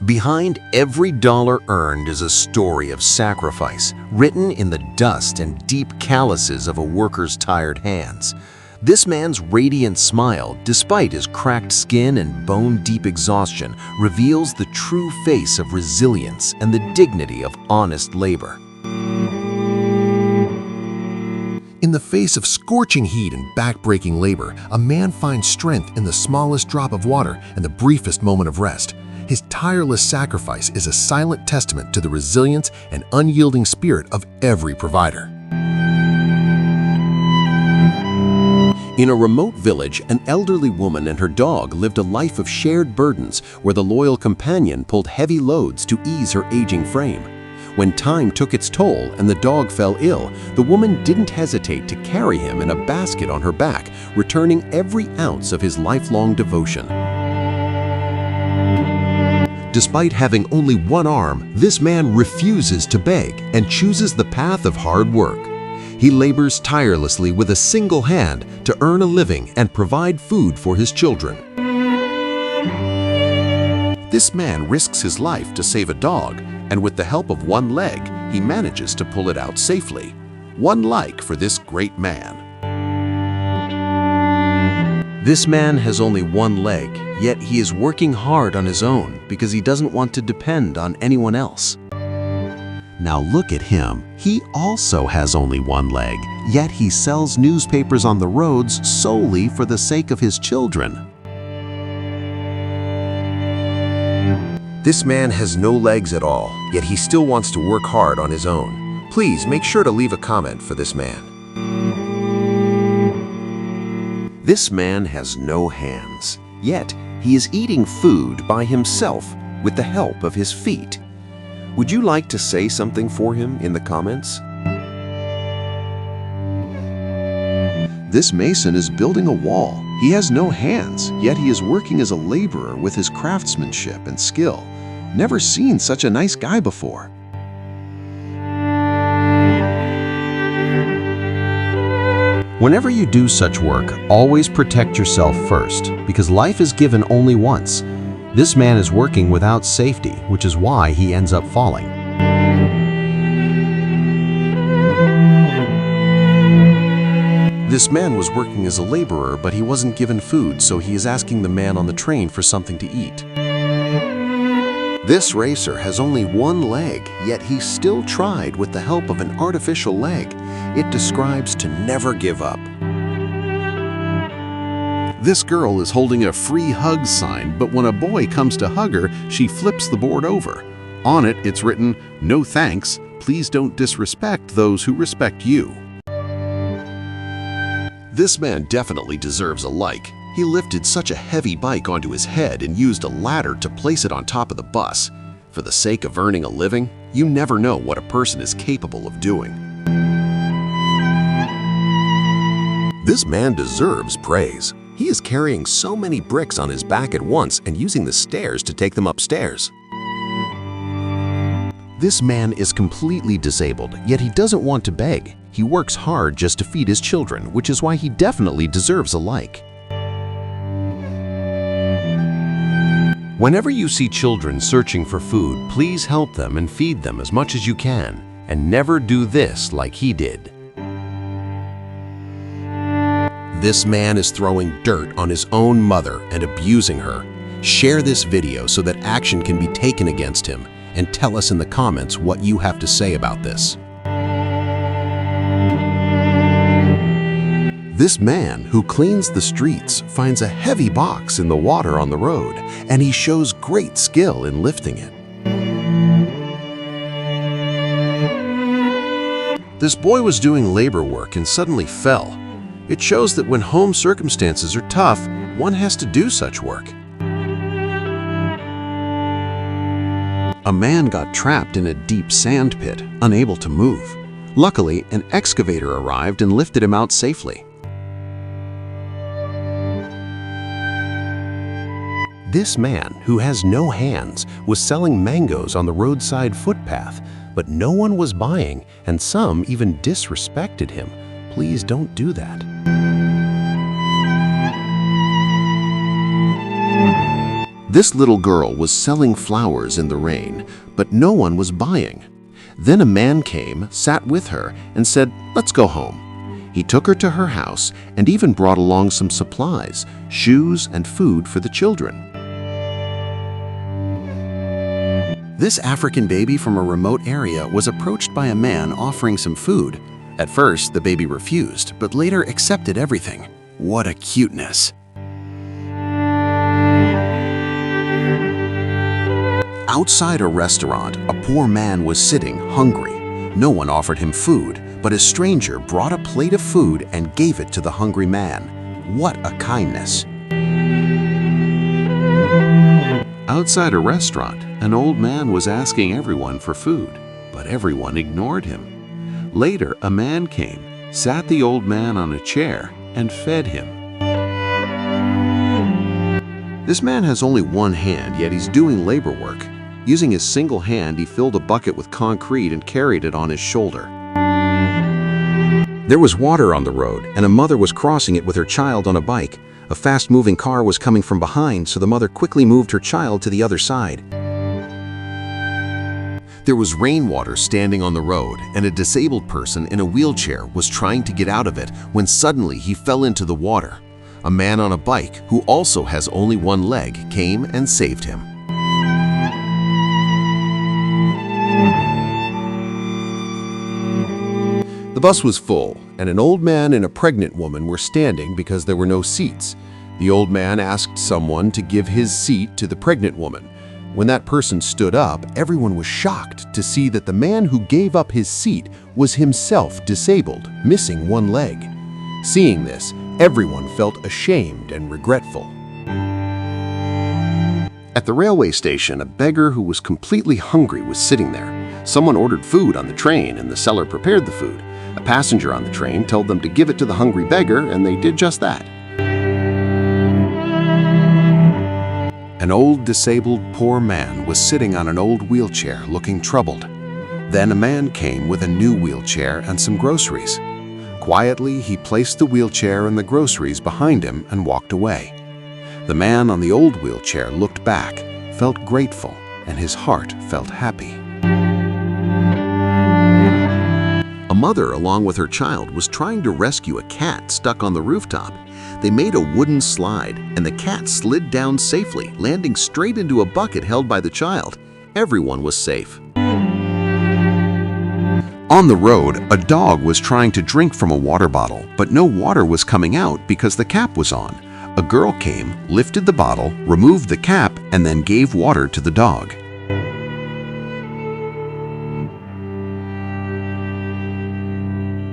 Behind every dollar earned is a story of sacrifice, written in the dust and deep calluses of a worker's tired hands. This man's radiant smile, despite his cracked skin and bone-deep exhaustion, reveals the true face of resilience and the dignity of honest labor. In the face of scorching heat and back-breaking labor, a man finds strength in the smallest drop of water and the briefest moment of rest. His tireless sacrifice is a silent testament to the resilience and unyielding spirit of every provider. In a remote village, an elderly woman and her dog lived a life of shared burdens where the loyal companion pulled heavy loads to ease her aging frame. When time took its toll and the dog fell ill, the woman didn't hesitate to carry him in a basket on her back, returning every ounce of his lifelong devotion. Despite having only one arm, this man refuses to beg and chooses the path of hard work. He labors tirelessly with a single hand to earn a living and provide food for his children. This man risks his life to save a dog, and with the help of one leg, he manages to pull it out safely. One like for this great man. This man has only one leg, yet he is working hard on his own because he doesn't want to depend on anyone else. Now look at him. He also has only one leg, yet he sells newspapers on the roads solely for the sake of his children. This man has no legs at all, yet he still wants to work hard on his own. Please make sure to leave a comment for this man. This man has no hands, yet he is eating food by himself with the help of his feet. Would you like to say something for him in the comments? This mason is building a wall. He has no hands, yet he is working as a laborer with his craftsmanship and skill. Never seen such a nice guy before. Whenever you do such work, always protect yourself first, because life is given only once. This man is working without safety, which is why he ends up falling. This man was working as a laborer, but he wasn't given food, so he is asking the man on the train for something to eat. This racer has only one leg, yet he still tried with the help of an artificial leg. It describes to never give up. This girl is holding a free hug sign, but when a boy comes to hug her, she flips the board over. On it, it's written, "No thanks, please don't disrespect those who respect you." This man definitely deserves a like. He lifted such a heavy bike onto his head and used a ladder to place it on top of the bus. For the sake of earning a living, you never know what a person is capable of doing. This man deserves praise. He is carrying so many bricks on his back at once and using the stairs to take them upstairs. This man is completely disabled, yet he doesn't want to beg. He works hard just to feed his children, which is why he definitely deserves a like. Whenever you see children searching for food, please help them and feed them as much as you can, and never do this like he did. This man is throwing dirt on his own mother and abusing her. Share this video so that action can be taken against him, and tell us in the comments what you have to say about this. This man who cleans the streets finds a heavy box in the water on the road, and he shows great skill in lifting it. This boy was doing labor work and suddenly fell. It shows that when home circumstances are tough, one has to do such work. A man got trapped in a deep sand pit, unable to move. Luckily, an excavator arrived and lifted him out safely. This man, who has no hands, was selling mangoes on the roadside footpath, but no one was buying, and some even disrespected him. Please don't do that. This little girl was selling flowers in the rain, but no one was buying. Then a man came, sat with her, and said, "Let's go home." He took her to her house and even brought along some supplies, shoes and food for the children. This African baby from a remote area was approached by a man offering some food. At first, the baby refused, but later accepted everything. What a cuteness! Outside a restaurant, a poor man was sitting, hungry. No one offered him food, but a stranger brought a plate of food and gave it to the hungry man. What a kindness! Outside a restaurant, an old man was asking everyone for food, but everyone ignored him. Later, a man came, sat the old man on a chair, and fed him. This man has only one hand, yet he's doing labor work. Using his single hand, he filled a bucket with concrete and carried it on his shoulder. There was water on the road, and a mother was crossing it with her child on a bike. A fast-moving car was coming from behind, so the mother quickly moved her child to the other side. There was rainwater standing on the road, and a disabled person in a wheelchair was trying to get out of it when suddenly he fell into the water. A man on a bike, who also has only one leg, came and saved him. The bus was full, and an old man and a pregnant woman were standing because there were no seats. The old man asked someone to give his seat to the pregnant woman. When that person stood up, everyone was shocked to see that the man who gave up his seat was himself disabled, missing one leg. Seeing this, everyone felt ashamed and regretful. At the railway station, a beggar who was completely hungry was sitting there. Someone ordered food on the train, and the seller prepared the food. A passenger on the train told them to give it to the hungry beggar, and they did just that. An old, disabled, poor man was sitting on an old wheelchair, looking troubled. Then a man came with a new wheelchair and some groceries. Quietly, he placed the wheelchair and the groceries behind him and walked away. The man on the old wheelchair looked back, felt grateful, and his heart felt happy. A mother, along with her child, was trying to rescue a cat stuck on the rooftop. They made a wooden slide, and the cat slid down safely, landing straight into a bucket held by the child. Everyone was safe. On the road, a dog was trying to drink from a water bottle, but no water was coming out because the cap was on. A girl came, lifted the bottle, removed the cap, and then gave water to the dog.